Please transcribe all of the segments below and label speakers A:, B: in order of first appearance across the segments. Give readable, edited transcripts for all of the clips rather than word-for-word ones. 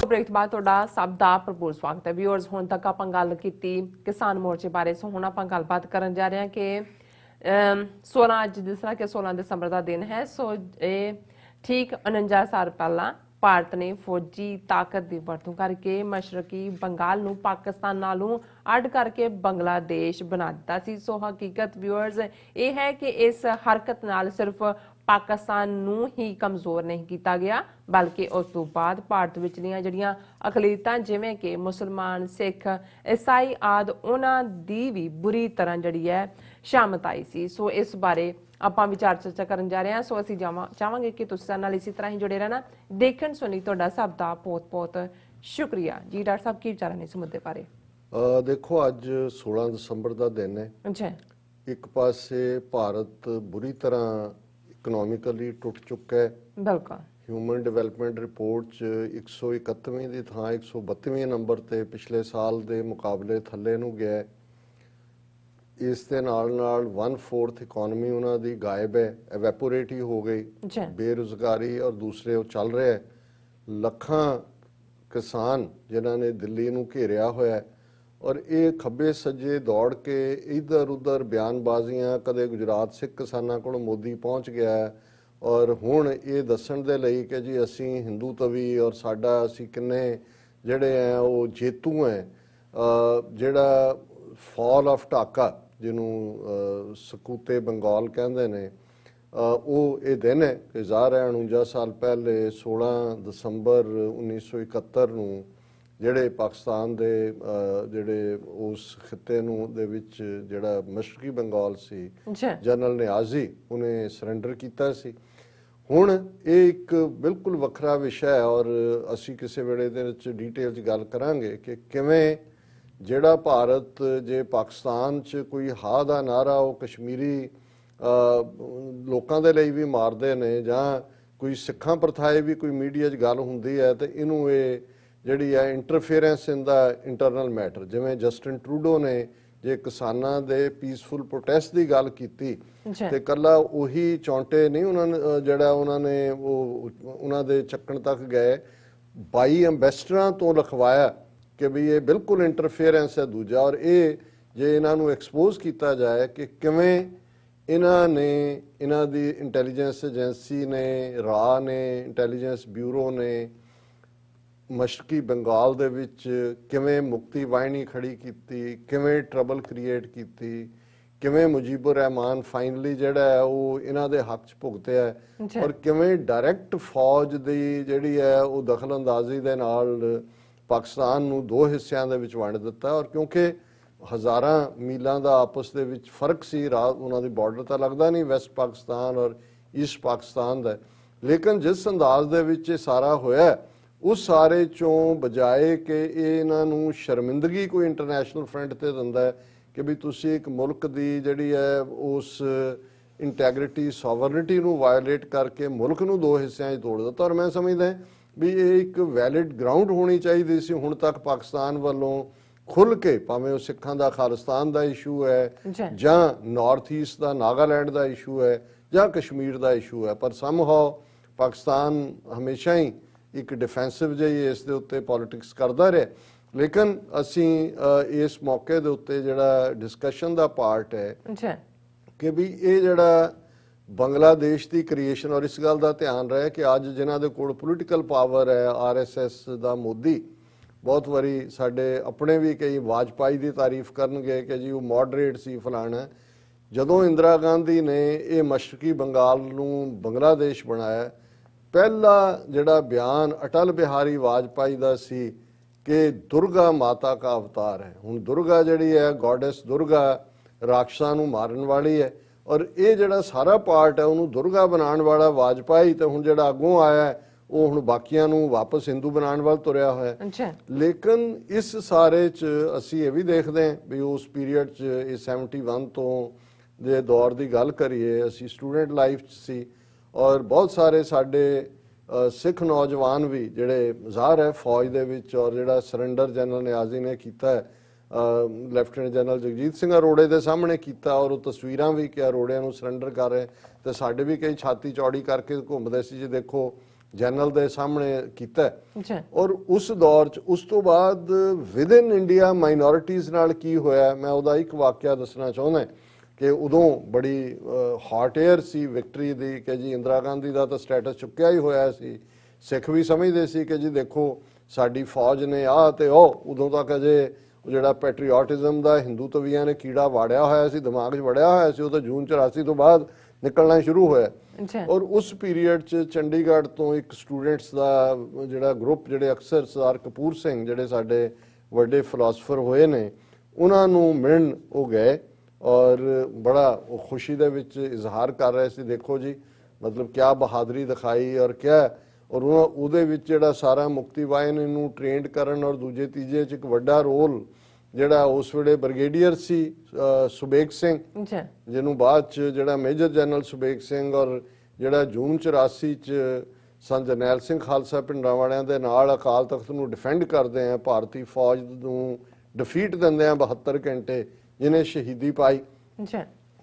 A: Break बाद तुहाडा सब दा भरपूर स्वागत है। व्यूअर्स हुण तक आपां गल कीती किसान मोर्चे बारे, सो हुण आपां गलबात करन जा रहे हैं कि 16 अज जिस तरह कि 16 दिसंबर का दिन है, सो ये ठीक 49 साल पहला भारत ने फौजी ताकत की वरतों करके मशरकी बंगाल नूं पाकिस्तान नालों अड करके बांग्लादेश बना दिता सी। सो हकीकत व्यूअर्स ये है कि इस हरकत नाल सिर्फ पाकिस्तान नूं ही कमज़ोर नहीं किया गया, बल्कि उस तो बाद भारत विचलियां जड़ियां अकलीतां जिवें कि मुसलमान, सिख, ईसाई आदि उन्हां दी भी बुरी तरह जड़ी है शामत आई सी। सो इस बारे ਆਪਾਂ विचार चर्चा करन जा रहे हैं। सो ਅਸੀਂ ਚਾਹਾਂਗੇ कि तुसीं ਸਾਡੇ ਨਾਲ इसी तरह ही जुड़े रहना। देखण सुनी ਤੁਹਾਡਾ ਸਭ ਦਾ बहुत बहुत शुक्रिया जी। डॉक्टर साहब की विचार ने इस मुद्दे बारे?
B: देखो अज 16 दसंबर का दिन है।
A: अच्छा,
B: एक पासे भारत बुरी तरह इकनोमिकली टुट चुका है।
A: बिल्कुल।
B: ह्यूमन डिवेलपमेंट रिपोर्ट 131वीं की थां 132वें नंबर ते पिछले साल के मुकाबले थले नूं गया है। इस दे नाल 1/4 इकोनॉमी उन्हां दी गायब है, एवैपोरेट ही हो गई। बेरोजगारी और दूसरे चल रहे है। लखां किसान जिन्हां ने दिल्ली नूं घेरिया होया और ये खब्बे सज्जे दौड़ के इधर उधर बयानबाजियां, कदे गुजरात सिख किसानां कोल मोदी पहुंच गया है और हुण ये दस्सण दे लई कि जी असीं हिंदू तवी और साडा असीं किन्ने जिहड़े हैं वो जेतू हैं। जिहड़ा फॉल ऑफ ढाका जिन्हों सकूते बंगाल कहते हैं, वो ये दिन है कि ज़ाहिर है 49 साल पहले 16 दसंबर 1971 नूं जिहड़े पाकिस्तान दे जिहड़े उस खिते नूं दे विच जिहड़ा मशरकी बंगाल सी, जनरल नियाजी उन्हें सरेंडर किया सी। हुण ये एक बिल्कुल वखरा विषय है और असीं किसी वेले दे विच डिटेल च गल करांगे कि किवें ਜਿਹੜਾ ਭਾਰਤ ਜੇ ਪਾਕਿਸਤਾਨ 'ਚ ਕੋਈ ਹਾਂ ਦਾ ਨਾਰਾ ਉਹ ਕਸ਼ਮੀਰੀ ਲੋਕਾਂ ਦੇ ਲਈ ਵੀ ਮਾਰਦੇ ਨੇ ਜਾਂ ਕੋਈ ਸਿੱਖਾਂ ਪ੍ਰਥਾਏ ਵੀ ਕੋਈ ਮੀਡੀਆ 'ਚ ਗੱਲ ਹੁੰਦੀ ਹੈ ਤੇ ਇਹਨੂੰ ਇਹ ਜਿਹੜੀ ਹੈ ਇੰਟਰਫੇਰੈਂਸ ਇਨ ਦਾ ਇੰਟਰਨਲ ਮੈਟਰ, ਜਿਵੇਂ ਜਸਟਿਨ ਟਰੂਡੋ ਨੇ ਜੇ ਕਿਸਾਨਾਂ ਦੇ ਪੀਸਫੁਲ ਪ੍ਰੋਟੈਸਟ ਦੀ ਗੱਲ ਕੀਤੀ ਤੇ ਕੱਲਾ ਉਹੀ ਚੌਂਟੇ ਨਹੀਂ ਉਹਨਾਂ ਨੇ ਜਿਹੜਾ ਉਹਨਾਂ ਨੇ ਉਹ ਉਹਨਾਂ ਦੇ ਚੱਕਣ ਤੱਕ ਗਏ 22 ਐਂਬੈਸਡਰਾਂ ਤੋਂ ਲਿਖਵਾਇਆ कि भी ये बिल्कुल इंटरफेरेंस है दूजा। और ये जे इन्हों एक्सपोज किया जाए कि किवें इन्होंने इन्हों दी इंटैलीजेंस एजेंसी ने, रा ने, इंटैलीजेंस ब्यूरो ने मशरकी बंगाल दे विच किवें मुक्ति वाहिनी खड़ी की, किवें ट्रबल क्रिएट की, किवें मुजीबुर रहमान फाइनली जिहड़ा है वो इन्हां दे हक च भुगतिया है और किवें डायरैक्ट फौज दी जिहड़ी है वो दखल अंदाजी दे नाल पाकिस्तान नूं दो हिस्सों के विच वंड दिता। और क्योंकि हज़ारां मीलों का आपस दे विच फर्क सी, रात उन्हां दी बॉर्डर तो लगता नहीं वैस्ट पाकिस्तान और ईस्ट पाकिस्तान का, लेकिन जिस अंदाज दे विच ये सारा होया उस सारे चों बजाए कि इन्हां नूं शर्मिंदगी कोई इंटरनेशनल फ्रंट ते दिंदा है कि भी तुसीं एक मुल्क दी जिहड़ी है उस इंटैग्रिटी सॉवरनिटी नूं वायलेट करके मुल्क नूं दो हिस्सों च तोड़ दिता। और मैं समझदा भी ये एक वैलिड ग्राउंड होनी चाहिए सी। हुण तक पाकिस्तान वालों खुल के भावें वो सिखां दा खालिस्तान का इशू है जां नॉर्थ ईस्ट का नागालैंड का इशू है जां कश्मीर का इशू है, पर समहाउ पाकिस्तान हमेशा ही एक डिफेंसिव जी इस दे उत्ते पॉलिटिक्स करता रहा। लेकिन असी इस मौके दे उत्ते जिहड़ा डिस्कशन का पार्ट है कि भी ये जिहड़ा बांग्लादेश की क्रिएशन, और इस गल का ध्यान रहे कि अज जिन्हां दे कोल पोलिटिकल पावर है, RSS का मोदी बहुत वारी साडे अपने भी कई वाजपेयी की तारीफ करनगे कि जी वो मॉडरेट सी फलाना। जदों इंदिरा गांधी ने ये मशरकी बंगाल नूं बांग्लादेश बनाया, पहला जिहड़ा बयान अटल बिहारी वाजपेयी का सी कि दुर्गा माता का अवतार है। हुण दुर्गा जिहड़ी है गॉडेस दुर्गा राक्षसां नूं मारन वाली है और ये जिहड़ा सारा पार्ट है उन्होंने दुर्गा बनाने वाला वाजपेयी, तो हुण जिहड़ा अगों आया वो हुण बाकियां नूं वापस हिंदू बनाने वाल तुरिया होया। लेकिन इस सारे च असी ये भी देखते हैं भी उस पीरीयड च 71 तो जे दौर की गल करिए, असी स्टूडेंट लाइफ च सी और बहुत सारे साडे सिख नौजवान भी जिहड़े ज़ाहिर है फौज दे विच और जिहड़ा सरेंडर जनरल नियाजी ने कीता है ਲੈਫਟੀਨੈਂਟ ਜਨਰਲ ਜਗਜੀਤ ਸਿੰਘ ਅਰੋੜੇ ਦੇ ਸਾਹਮਣੇ ਕੀਤਾ और वो तस्वीरां भी कि अरोड़िया नूं ਸਰੈਂਡਰ कर रहे तो साडे भी कई छाती चौड़ी करके घूमते सी जी देखो ਜਨਰਲ ਦੇ ਸਾਹਮਣੇ ਕੀਤਾ ਹੈ।
A: ਜੀ
B: ਔਰ ਉਸ ਦੌਰ 'ਚ ਉਸ ਤੋਂ ਬਾਅਦ ਵਿਦ ਇਨ ਇੰਡੀਆ ਮਾਈਨੋਰਿਟੀਜ਼ ਨਾਲ ਕੀ ਹੋਇਆ, ਮੈਂ ਉਹਦਾ ਇੱਕ ਵਾਕਿਆ ਦੱਸਣਾ ਚਾਹੁੰਦਾ ਕਿ ਉਦੋਂ ਬੜੀ ਹੌਟ ਏਅਰ ਸੀ ਵਿਕਟਰੀ ਦੀ ਕਿ ਜੀ ਇੰਦਰਾ ਗਾਂਧੀ ਦਾ ਤਾਂ ਸਟੇਟਸ ਚੁੱਕਿਆ ਹੀ ਹੋਇਆ ਸੀ। ਸਿੱਖ ਵੀ ਸਮਝਦੇ ਸੀ ਕਿ ਜੀ ਦੇਖੋ ਸਾਡੀ ਫੌਜ ਨੇ ਆਹ ਤੇ ਉਹ, ਉਦੋਂ ਤੱਕ ਅਜੇ ਉਹ ਜਿਹੜਾ ਪੈਟਰੀਓਟਿਜ਼ਮ ਦਾ ਹਿੰਦੂਤਵੀਆਂ ਨੇ ਕੀੜਾ ਵਾੜਿਆ ਹੋਇਆ ਸੀ, ਦਿਮਾਗ 'ਚ ਵੜਿਆ ਹੋਇਆ ਸੀ, ਉਹ ਤਾਂ ਜੂਨ 84 ਤੋਂ ਬਾਅਦ ਨਿਕਲਣਾ ਸ਼ੁਰੂ ਹੋਇਆ।
A: ਜੀ
B: ਔਰ ਉਸ ਪੀਰੀਅਡ 'ਚ ਚੰਡੀਗੜ੍ਹ ਤੋਂ ਇੱਕ ਸਟੂਡੈਂਟਸ ਦਾ ਜਿਹੜਾ ਗਰੁੱਪ, ਜਿਹੜੇ ਅਕਸਰ ਸਰਦਾਰ ਕਪੂਰ ਸਿੰਘ ਜਿਹੜੇ ਸਾਡੇ ਵੱਡੇ ਫਿਲਾਸਫਰ ਹੋਏ ਨੇ, ਉਹਨਾਂ ਨੂੰ ਮਿਲਣ ਉਹ ਗਏ ਔਰ ਬੜਾ ਉਹ ਖੁਸ਼ੀ ਦੇ ਵਿੱਚ ਇਜ਼ਹਾਰ ਕਰ ਰਹੇ ਸੀ, ਦੇਖੋ ਜੀ ਮਤਲਬ ਕਿਆ ਬਹਾਦਰੀ ਦਿਖਾਈ ਔਰ ਕਿਆ। ਔਰ ਉਹਦੇ ਵਿੱਚ ਜਿਹੜਾ ਸਾਰਾ ਮੁਕਤੀ ਵਾਹਿਨੀ ਨੂੰ ਟ੍ਰੇਨਡ ਕਰਨ ਔਰ ਦੂਜੇ ਤੀਜੇ 'ਚ ਇੱਕ ਵੱਡਾ ਰੋਲ ਜਿਹੜਾ ਉਸ ਵੇਲੇ ਬ੍ਰਿਗੇਡੀਅਰ ਸੀ ਸੁਬੇਗ ਸਿੰਘ,
A: ਜੀ
B: ਜਿਹਨੂੰ ਬਾਅਦ 'ਚ ਜਿਹੜਾ ਮੇਜਰ ਜਨਰਲ ਸੁਬੇਗ ਸਿੰਘ, ਔਰ ਜਿਹੜਾ ਜੂਨ 84 'ਚ ਸੰਤ ਜਰਨੈਲ ਸਿੰਘ ਖਾਲਸਾ ਭਿੰਡਰਾਂਵਾਲਿਆਂ ਦੇ ਨਾਲ ਅਕਾਲ ਤਖਤ ਨੂੰ ਡਿਫੈਂਡ ਕਰਦੇ ਆ, ਭਾਰਤੀ ਫੌਜ ਨੂੰ ਡਿਫੀਟ ਦਿੰਦੇ ਆ 72 ਘੰਟੇ, ਜਿਹਨੇ ਸ਼ਹੀਦੀ ਪਾਈ।
A: ਜੀ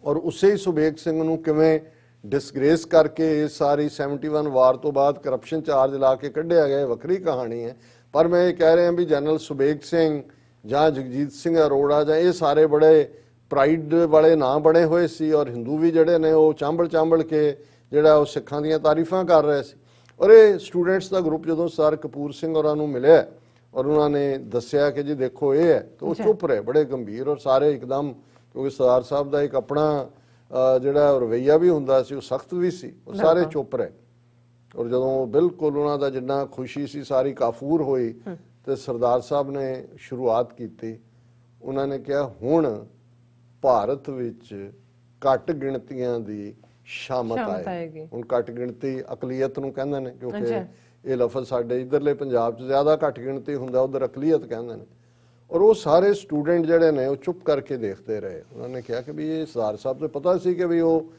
B: ਔਰ ਉਸੇ ਹੀ ਸੁਬੇਗ ਸਿੰਘ ਨੂੰ ਕਿਵੇਂ ਡਿਸਗ੍ਰੇਸ ਕਰਕੇ ਇਸ ਸਾਰੀ 71 ਵਾਰ ਤੋਂ ਬਾਅਦ ਕਰਪਸ਼ਨ ਚਾਰਜ ਲਾ ਕੇ ਕੱਢਿਆ ਗਿਆ, ਵੱਖਰੀ ਕਹਾਣੀ ਹੈ। ਪਰ ਮੈਂ ਇਹ ਕਹਿ ਰਿਹਾ ਵੀ ਜਨਰਲ ਸੁਬੇਗ ਸਿੰਘ ਜਾਂ ਜਗਜੀਤ ਸਿੰਘ ਅਰੋੜਾ ਜਾਂ ਇਹ ਸਾਰੇ ਬੜੇ ਪ੍ਰਾਈਡ ਵਾਲੇ ਨਾਂ ਬਣੇ ਹੋਏ ਸੀ, ਔਰ ਹਿੰਦੂ ਵੀ ਜਿਹੜੇ ਨੇ ਉਹ ਚਾਂਬਲ ਕੇ ਜਿਹੜਾ ਉਹ ਸਿੱਖਾਂ ਦੀਆਂ ਤਾਰੀਫਾਂ ਕਰ ਰਹੇ ਸੀ। ਔਰ ਇਹ ਸਟੂਡੈਂਟਸ ਦਾ ਗਰੁੱਪ ਜਦੋਂ ਸਰ ਕਪੂਰ ਸਿੰਘ ਹੋਰਾਂ ਨੂੰ ਮਿਲਿਆ ਔਰ ਉਹਨਾਂ ਨੇ ਦੱਸਿਆ ਕਿ ਜੀ ਦੇਖੋ ਇਹ ਹੈ, ਤਾਂ ਉਹ ਚੁੱਪ ਰਹੇ, ਬੜੇ ਗੰਭੀਰ, ਔਰ ਸਾਰੇ ਇੱਕਦਮ, ਕਿਉਂਕਿ ਸਰਦਾਰ ਸਾਹਿਬ ਦਾ ਇੱਕ ਆਪਣਾ ਜਿਹੜਾ ਰਵੱਈਆ ਵੀ ਹੁੰਦਾ ਸੀ, ਉਹ ਸਖਤ ਵੀ ਸੀ, ਉਹ ਸਾਰੇ ਚੁੱਪ ਰਹੇ। ਔਰ ਜਦੋਂ ਬਿਲਕੁਲ ਉਹਨਾਂ ਦਾ ਜਿੰਨਾ ਖੁਸ਼ੀ ਸੀ ਸਾਰੀ ਕਾਫੂਰ ਹੋਈ ਤੇ ਸਰਦਾਰ ਸਾਹਿਬ ਨੇ ਸ਼ੁਰੂਆਤ ਕੀਤੀ। ਉਹਨਾਂ ਨੇ ਕਿਹਾ ਹੁਣ ਭਾਰਤ ਵਿੱਚ ਘੱਟ ਗਿਣਤੀਆਂ ਦੀ ਸ਼ਾਮਤ ਆਏਗੀ। ਹੁਣ ਘੱਟ ਗਿਣਤੀ ਅਕਲੀਅਤ ਨੂੰ ਕਹਿੰਦੇ ਨੇ, ਕਿਉਂਕਿ ਇਹ ਲਫ਼ਜ਼ ਸਾਡੇ ਇਧਰਲੇ ਪੰਜਾਬ 'ਚ ਜ਼ਿਆਦਾ ਘੱਟ ਗਿਣਤੀ ਹੁੰਦਾ, ਉਧਰ ਅਕਲੀਅਤ ਕਹਿੰਦੇ ਨੇ। ਔਰ ਉਹ ਸਾਰੇ ਸਟੂਡੈਂਟ ਜਿਹੜੇ ਨੇ ਉਹ ਚੁੱਪ ਕਰਕੇ ਦੇਖਦੇ ਰਹੇ। ਉਹਨਾਂ ਨੇ ਕਿਹਾ ਕਿ ਵੀ ਇਹ ਸਰਦਾਰ ਸਾਹਿਬ ਤੋਂ ਪਤਾ ਸੀ ਕਿ ਵੀ ਉਹ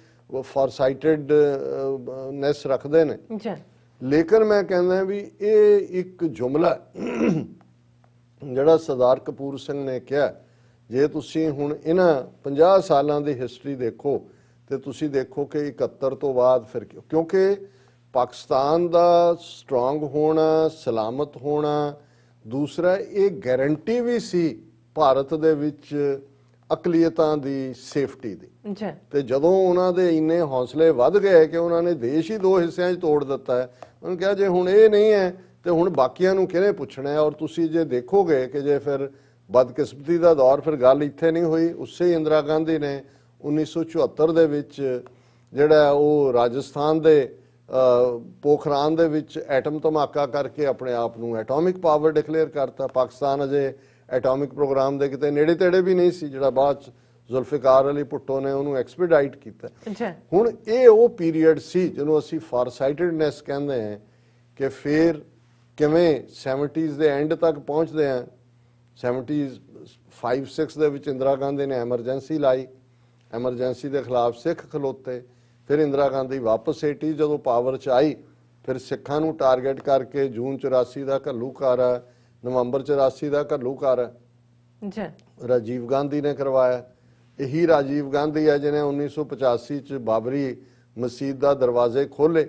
B: ਫਾਰਸਾਈਟਡਨੈਸ ਰੱਖਦੇ ਨੇ, ਲੇਕਿਨ ਮੈਂ ਕਹਿੰਦਾ ਵੀ ਇਹ ਇੱਕ ਜੁਮਲਾ ਜਿਹੜਾ ਸਰਦਾਰ ਕਪੂਰ ਸਿੰਘ ਨੇ ਕਿਹਾ, ਜੇ ਤੁਸੀਂ ਹੁਣ ਇਹਨਾਂ 50 ਸਾਲਾਂ ਦੀ ਹਿਸਟਰੀ ਦੇਖੋ ਤੇ ਤੁਸੀਂ ਦੇਖੋ ਕਿ 71 ਤੋਂ ਬਾਅਦ ਫਿਰ ਕਿਉਂਕਿ ਪਾਕਿਸਤਾਨ ਦਾ ਸਟਰੋਂਗ ਹੋਣਾ, ਸਲਾਮਤ ਹੋਣਾ, ਦੂਸਰਾ ਇਹ ਗਾਰੰਟੀ ਵੀ ਸੀ ਭਾਰਤ ਦੇ ਵਿੱਚ ਅਕਲੀਅਤਾਂ ਦੀ ਸੇਫਟੀ ਦੀ। ਤੇ ਜਦੋਂ ਉਹਨਾਂ ਦੇ ਇੰਨੇ ਹੌਸਲੇ ਵੱਧ ਗਏ ਕਿ ਉਹਨਾਂ ਨੇ ਦੇਸ਼ ਹੀ ਦੋ ਹਿੱਸਿਆਂ 'ਚ ਤੋੜ ਦਿੱਤਾ ਹੈ, ਉਹਨਾਂ ਕਿਹਾ ਜੇ ਹੁਣ ਇਹ ਨਹੀਂ ਹੈ ਤੇ ਹੁਣ ਬਾਕੀਆਂ ਨੂੰ ਕਿਹਨੇ ਪੁੱਛਣਾ ਹੈ। ਔਰ ਤੁਸੀਂ ਜੇ ਦੇਖੋਗੇ ਕਿ ਜੇ ਫਿਰ ਬਦਕਿਸਮਤੀ ਦਾ ਦੌਰ, ਫਿਰ ਗੱਲ ਇੱਥੇ ਨਹੀਂ ਹੋਈ, ਉਸੇ ਹੀ ਇੰਦਰਾ ਗਾਂਧੀ ਨੇ 1974 ਦੇ ਵਿੱਚ ਜਿਹੜਾ ਉਹ ਰਾਜਸਥਾਨ ਦੇ ਪੋਖਰਾਨ ਦੇ ਵਿੱਚ ਐਟਮ ਧਮਾਕਾ ਕਰਕੇ ਆਪਣੇ ਆਪ ਨੂੰ ਐਟੋਮਿਕ ਪਾਵਰ ਡਿਕਲੇਅਰ ਕਰਤਾ। ਪਾਕਿਸਤਾਨ ਅਜੇ ਐਟੋਮਿਕ ਪ੍ਰੋਗਰਾਮ ਦੇ ਕਿਤੇ ਨੇੜੇ ਤੇੜੇ ਵੀ ਨਹੀਂ ਸੀ, ਜਿਹੜਾ ਬਾਅਦ ਚ ਜ਼ੁਲਫਿਕਾਰ ਅਲੀ ਭੁੱਟੋ ਨੇ ਉਹਨੂੰ ਐਕਸਪੀਡਾਈਟ ਕੀਤਾ। ਹੁਣ ਇਹ ਉਹ ਪੀਰੀਅਡ ਸੀ ਜਿਹਨੂੰ ਅਸੀਂ ਫਾਰਸਾਈਟਡਨੈਸ ਕਹਿੰਦੇ ਹਾਂ, ਕਿ ਫਿਰ ਕਿਵੇਂ 70s ਦੇ ਐਂਡ ਤੱਕ ਪਹੁੰਚਦੇ ਆ। 70s 5-6 ਦੇ ਵਿੱਚ ਇੰਦਰਾ ਗਾਂਧੀ ਨੇ ਐਮਰਜੈਂਸੀ ਲਾਈ, ਐਮਰਜੈਂਸੀ ਦੇ ਖਿਲਾਫ ਸਿੱਖ ਖਲੋਤੇ। ਫਿਰ ਇੰਦਰਾ ਗਾਂਧੀ ਵਾਪਸ 80 ਜਦੋਂ ਪਾਵਰ 'ਚ ਆਈ, ਫਿਰ ਸਿੱਖਾਂ ਨੂੰ ਟਾਰਗੇਟ ਕਰਕੇ ਜੂਨ 84 ਦਾ ਘੱਲੂਘਾਰਾ, ਨਵੰਬਰ 84 ਦਾ ਘੱਲੂਘਾਰਾ ਰਾਜੀਵ ਗਾਂਧੀ ਨੇ ਕਰਵਾਇਆ। ਇਹੀ ਰਾਜੀਵ ਗਾਂਧੀ ਹੈ ਜਿਹਨੇ 1985 ਚ ਬਾਬਰੀ ਮਸਜਿਦ ਦਾ ਦਰਵਾਜ਼ੇ ਖੋਲੇ।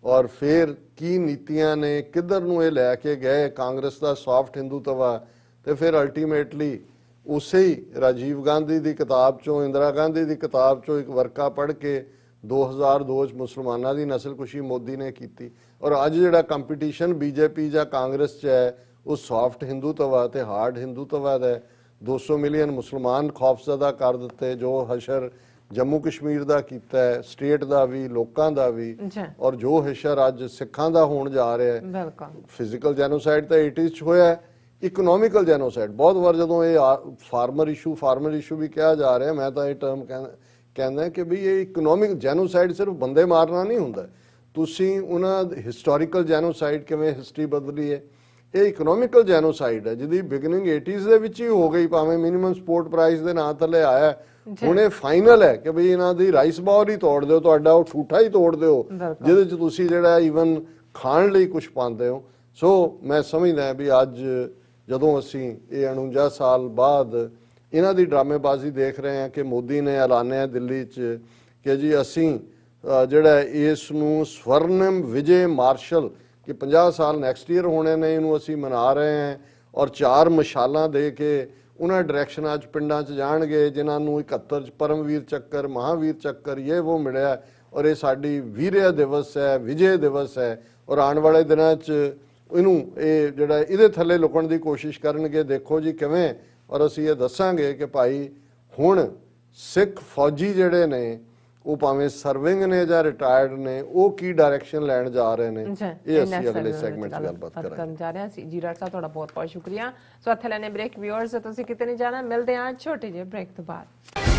B: ਔਰ ਫਿਰ ਕੀ ਨੀਤੀਆਂ ਨੇ, ਕਿੱਧਰ ਨੂੰ ਇਹ ਲੈ ਕੇ ਗਏ, ਕਾਂਗਰਸ ਦਾ ਸੌਫਟ ਹਿੰਦੂਤਵਾ। ਤੇ ਫਿਰ ਅਲਟੀਮੇਟਲੀ ਉਸੇ ਹੀ ਰਾਜੀਵ ਗਾਂਧੀ ਦੀ ਕਿਤਾਬ ਚੋਂ, ਇੰਦਰਾ ਗਾਂਧੀ ਦੀ ਕਿਤਾਬ ਚੋਂ ਇੱਕ ਵਰਕਾ ਪੜ੍ਹ ਕੇ 2002 ਚ ਮੁਸਲਮਾਨਾਂ ਦੀ ਨਸਲਕੁਸ਼ੀ ਮੋਦੀ ਨੇ ਕੀਤੀ। ਔਰ ਅੱਜ ਜਿਹੜਾ ਕੰਪੀਟੀਸ਼ਨ ਬੀਜੇਪੀ ਜਾਂ ਕਾਂਗਰਸ 'ਚ ਹੈ, ਉਹ ਸੌਫਟ ਹਿੰਦੂਤਵਾ ਤੇ ਹਾਰਡ ਹਿੰਦੂਤਵਾ ਦਾ। 200 ਮਿਲੀਅਨ ਮੁਸਲਮਾਨ ਖੌਫਜ਼ਦਾ ਕਰ ਦਿੱਤੇ, ਜੋ ਹਸ਼ਰ ਜੰਮੂ ਕਸ਼ਮੀਰ ਦਾ ਕੀਤਾ ਹੈ, ਸਟੇਟ ਦਾ ਵੀ, ਲੋਕਾਂ ਦਾ ਵੀ। ਔਰ ਜੋ ਹਸ਼ਰ ਅੱਜ ਸਿੱਖਾਂ ਦਾ ਹੋਣ ਜਾ ਰਿਹਾ ਹੈ। ਫਿਜ਼ੀਕਲ ਜੈਨੋਸਾਈਡ ਤਾਂ 80s 'ਚ ਹੋਇਆ, ਇਕਨੋਮਿਕਲ ਜੈਨੋਸਾਈਡ ਬਹੁਤ ਵਾਰ ਜਦੋਂ ਇਹ ਫਾਰਮਰ ਇਸ਼ੂ ਵੀ ਕਿਹਾ ਜਾ ਰਿਹਾ, ਮੈਂ ਤਾਂ ਇਹ ਟਰਮ ਕਹਿੰਦਾ ਕਿ ਵੀ ਇਹ ਇਕਨੋਮਿਕ ਜੈਨੋਸਾਈਡ ਸਿਰਫ ਬੰਦੇ ਮਾਰਨਾ ਨਹੀਂ ਹੁੰਦਾ। ਤੁਸੀਂ ਉਹਨਾਂ ਹਿਸਟੋਰੀਕਲ ਜੈਨੋਸਾਈਡ ਕਿਵੇਂ ਹਿਸਟਰੀ ਬਦਲੀ ਹੈ, ਇਹ ਇਕਨੋਮਿਕਲ ਜੈਨੋਸਾਈਡ ਹੈ ਜਿਹਦੀ ਬਿਗਨਿੰਗ 80s ਦੇ ਵਿੱਚ ਹੀ ਹੋ ਗਈ, ਭਾਵੇਂ ਮਿਨੀਮਮ ਸਪੋਰਟ ਪ੍ਰਾਈਸ ਦੇ ਨਾਂ ਥੱਲੇ ਆਇਆ। ਹੁਣ ਇਹ ਫਾਈਨਲ ਹੈ ਕਿ ਬਈ ਇਹਨਾਂ ਦੀ ਰਾਈਸ ਬਾਉਲ ਹੀ ਤੋੜ ਦਿਓ, ਤੁਹਾਡਾ ਉਹ ਠੂਠਾ ਹੀ ਤੋੜ ਦਿਓ ਜਿਹਦੇ 'ਚ ਤੁਸੀਂ ਜਿਹੜਾ ਈਵਨ ਖਾਣ ਲਈ ਕੁਝ ਪਾਉਂਦੇ ਹੋ। ਸੋ ਮੈਂ ਸਮਝਦਾ ਵੀ ਅੱਜ ਜਦੋਂ ਅਸੀਂ ਇਹ 49 ਸਾਲ ਬਾਅਦ ਇਹਨਾਂ ਦੀ ਡਰਾਮੇਬਾਜ਼ੀ ਦੇਖ ਰਹੇ ਹਾਂ ਕਿ ਮੋਦੀ ਨੇ ਐਲਾਨਿਆ ਦਿੱਲੀ 'ਚ ਕਿ ਜੀ ਅਸੀਂ ਜਿਹੜਾ ਇਸ ਨੂੰ ਸਵਰਨਮ ਵਿਜੇ ਮਾਰਸ਼ਲ ਕਿ 50 ਸਾਲ ਨੈਕਸਟ ਈਅਰ ਹੋਣੇ ਨੇ, ਇਹਨੂੰ ਅਸੀਂ ਮਨਾ ਰਹੇ ਹਾਂ ਔਰ 4 ਮਸ਼ਾਲਾਂ ਦੇ ਕੇ ਉਹਨਾਂ ਡਾਇਰੈਕਸ਼ਨਾਂ 'ਚ ਪਿੰਡਾਂ 'ਚ ਜਾਣਗੇ ਜਿਨ੍ਹਾਂ ਨੂੰ 71 'ਚ ਪਰਮਵੀਰ ਚੱਕਰ, ਮਹਾਵੀਰ ਚੱਕਰ ਇਹ ਉਹ ਮਿਲਿਆ ਔਰ ਇਹ ਸਾਡੀ ਵੀਰਿਆ ਦਿਵਸ ਹੈ, ਵਿਜੇ ਦਿਵਸ ਹੈ ਔਰ ਆਉਣ ਵਾਲੇ ਦਿਨਾਂ 'ਚ ਇਹਨੂੰ ਇਹ ਜਿਹੜਾ ਇਹਦੇ ਥੱਲੇ ਲੁਕਣ ਦੀ ਕੋਸ਼ਿਸ਼ ਕਰਨਗੇ। ਦੇਖੋ ਜੀ ਕਿਵੇਂ, ਔਰ ਅਸੀਂ ਇਹ ਦੱਸਾਂਗੇ ਕਿ ਭਾਈ ਹੁਣ ਸਿੱਖ ਫੌਜੀ ਜਿਹੜੇ ਨੇ ਉਹ ਭਾਵੇਂ ਸਰਵਿੰਗ ਨੇ ਜਾਂ ਰਿਟਾਇਰਡ ਨੇ, ਉਹ ਕੀ ਡਾਇਰੈਕਸ਼ਨ ਲੈਣ ਜਾ ਰਹੇ ਨੇ, ਇਹ ਅਸੀਂ ਅਗਲੇ ਸੈਗਮੈਂਟ 'ਚ ਗੱਲਬਾਤ ਕਰਾਂਗੇ।
A: ਜਾ ਰਹੇ ਸੀ ਜੀ ਡਾਕਟਰ ਸਾਹਿਬ, ਤੁਹਾਡਾ ਬਹੁਤ ਬਹੁਤ ਸ਼ੁਕਰੀਆ। ਸੋ ਇੱਥੇ ਲੈਣੇ ਬ੍ਰੇਕ। ਵਿਊਅਰਸ ਤੁਸੀਂ ਕਿਤੇ ਨਹੀਂ ਜਾਣਾ, ਮਿਲਦੇ ਹਾਂ ਛੋਟੇ ਜਿਹੇ ਬ੍ਰੇਕ ਤੋਂ ਬਾਅਦ।